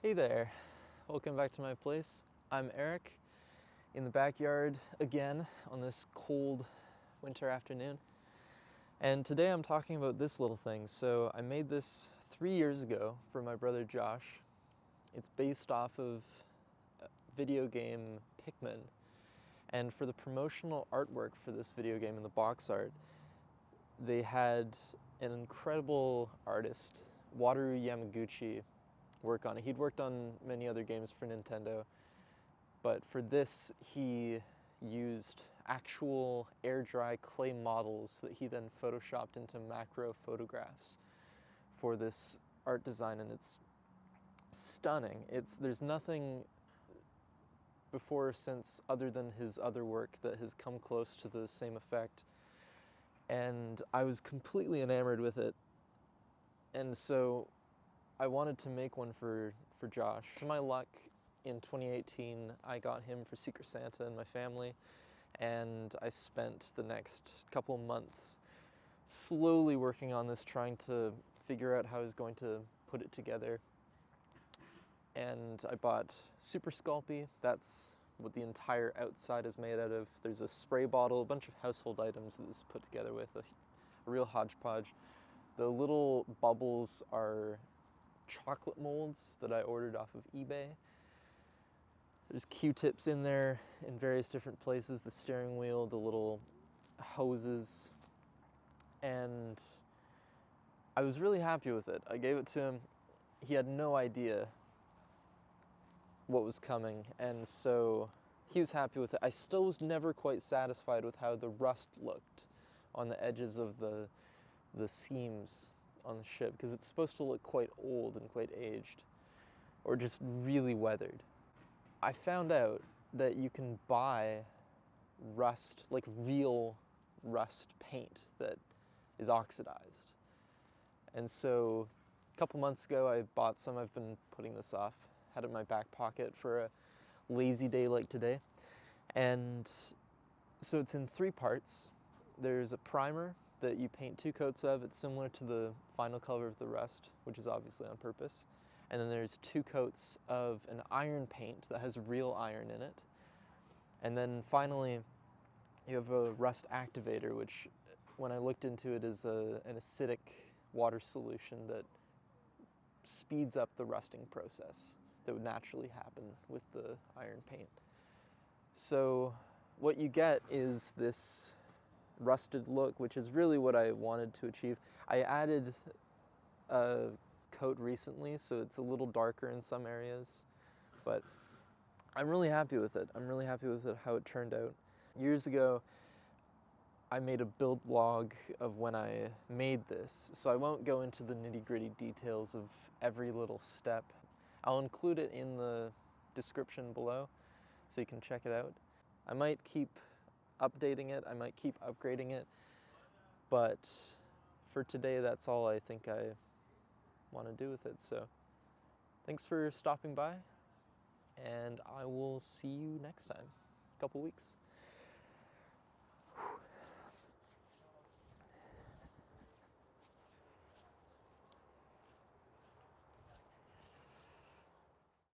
Hey there, welcome back to my place. I'm Eric in the backyard again on this cold winter afternoon. And today I'm talking about this little thing. So I made this 3 years ago for my brother Josh. It's based off of video game Pikmin. And for the promotional artwork for this video game in the box art, they had an incredible artist, Wataru Yamaguchi, work on it. He'd worked on many other games for Nintendo, but for this he used actual air-dry clay models that he then photoshopped into macro photographs for this art design, and it's stunning. There's nothing before or since other than his other work that has come close to the same effect, and I was completely enamored with it. And so I wanted to make one for Josh. To my luck, in 2018, I got him for Secret Santa and my family, and I spent the next couple months slowly working on this, trying to figure out how I was going to put it together. And I bought Super Sculpey. That's what the entire outside is made out of. There's a spray bottle, a bunch of household items that this is put together with, a real hodgepodge. The little bubbles are chocolate molds that I ordered off of eBay. There's Q-tips in there in various different places, the steering wheel, the little hoses, and I was really happy with it. I gave it to him. He had no idea what was coming, and so he was happy with it. I still was never quite satisfied with how the rust looked on the edges of the seams on the ship, because it's supposed to look quite old and quite aged, or just really weathered. I found out that you can buy rust, like real rust paint that is oxidized. And so a couple months ago I bought some. I've been putting this off, had it in my back pocket for a lazy day like today. And so it's in 3 parts. There's a primer that you paint 2 coats of. It's similar to the final color of the rust, which is obviously on purpose. And then there's 2 coats of an iron paint that has real iron in it. And then finally, you have a rust activator, which when I looked into it is an acidic water solution that speeds up the rusting process that would naturally happen with the iron paint. So what you get is this rusted look, which is really what I wanted to achieve. I added a coat recently, so it's a little darker in some areas, but I'm really happy with it. I'm really happy with it, how it turned out. Years ago, I made a build log of when I made this, so I won't go into the nitty-gritty details of every little step. I'll include it in the description below, so you can check it out. I might keep updating it, I might keep upgrading it, but for today that's all I think I want to do with it. So thanks for stopping by, and I will see you next time, a couple weeks.